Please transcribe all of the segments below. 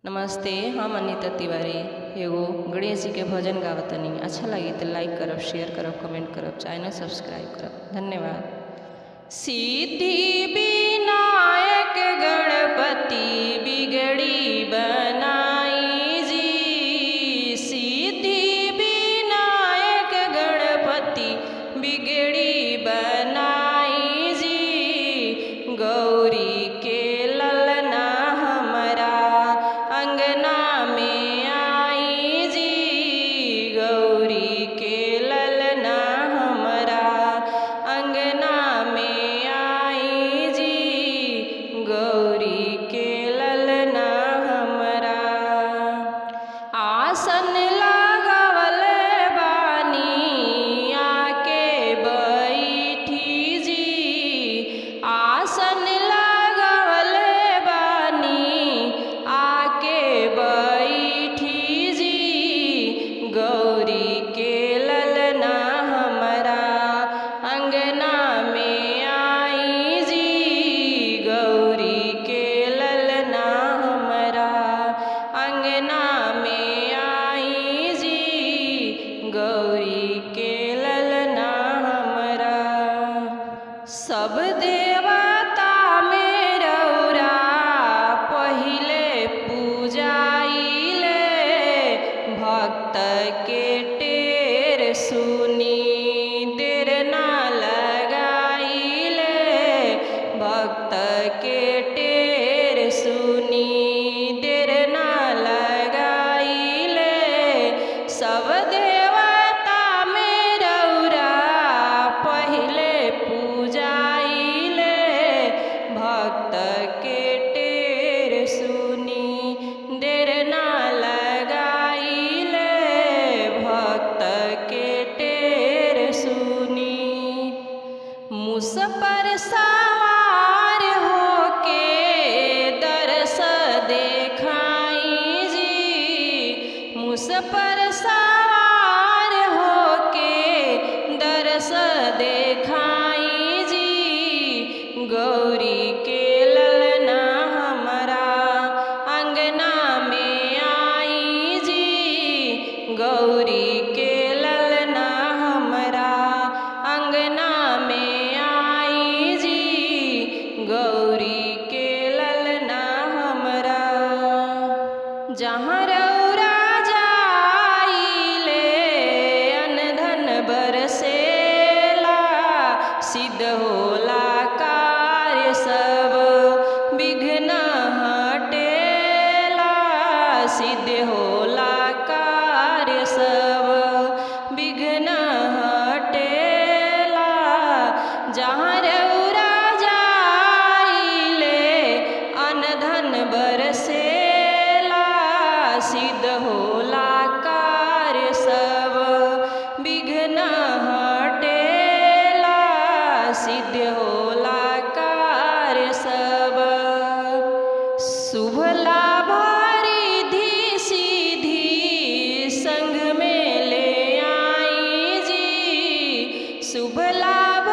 नमस्ते, हम अनीता तिवारी एगो गणेश जी के भजन गावतनी। अच्छा लगी तो लाइक करब, शेयर करब, कमेंट करब, चैनल सब्सक्राइब करब। धन्यवाद। सिद्धि विनायक गणपति बिगड़ी बनाई जी, सिद्धि विनायक गणपति बिगड़ी बनाई जी। गौरी के ललना हमरा अंगना में आई जी, गौरी के ललना हमरा अंगना में आई जी, गौरी के ललना हमरा। आसन लगावल बानी आके बैठी जी, आसन लगावल बानी आके बैठी जी। गौरी के ललना हमरा अंगना में आई जी, गौरी के ललना हमरा अंगना में आई जी, गौरी के ललना हमरा। सब देवता में रौरा पहिले पूजाइले, भक्त के टेर सुनी देर ना लगाइले, भक्त के टेर सुनी देर ना लगाइले। सब देवता में रौरा पहिले पूजाइले, भक्त के टेर सुनी देर ना लगाइले, भक्त के टेर सुनी। मुस पर सवार होके दरस देखाई जी, मुस पर सवार होके दरस देखाई जी। गौरी के ललना हमरा अंगना में आई जी, गौरी के ललना हमरा अंगना में आई जी, गौरी के ललना हमरा। जहाँ रौरा जाइले अनधन बरसेला, सिद्ध होला कार्य सब विघ्न हटेला, सिद्ध होला कार्य सब विघ्न हटेला। जहाँ रौरा जाइले अनधन बरसेला, सिद्ध होला कार्य सब विघ्न हटेला, सिद्ध होला कार्य सब। शुभ लाभ रिद्धि सिद्धि संग में ले आई जी, शुभ लाभ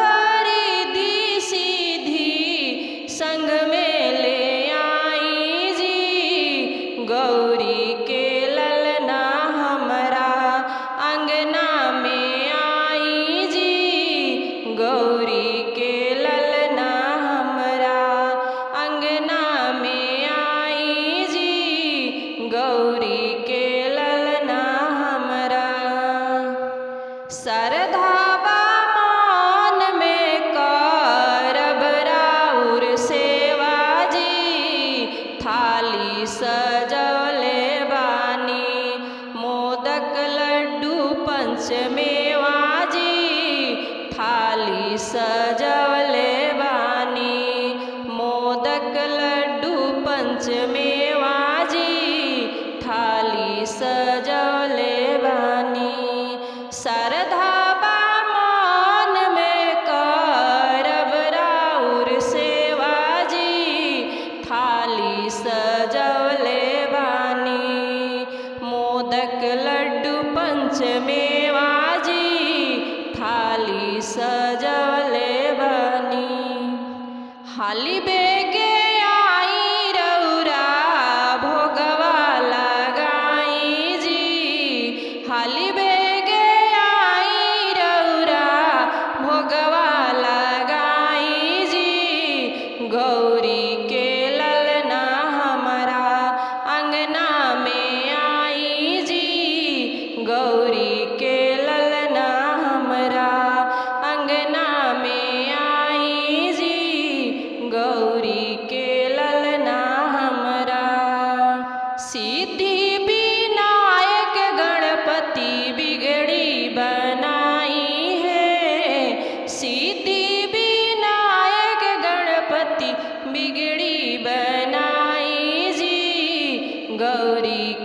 रिद्धि सिद्धि संग में ले आई जी। गौरी के ललना हमरा अंगना में आई जी, गौरी के ललना हमरा अंगना में आई जी, गौरी के ललना हमरा। श्रद्धा बा मन में करब राउर सेवा जी, थाली सजौले बानी मोदक लड्डू पंचमेवा जी, थाली सजौले बानी मोदक लड्डू पंचमेवा जी, थाली सजौले बानी। श्रद्धा बा मन में करब राउर सेवा जी, थाली सजौले बानी गौरी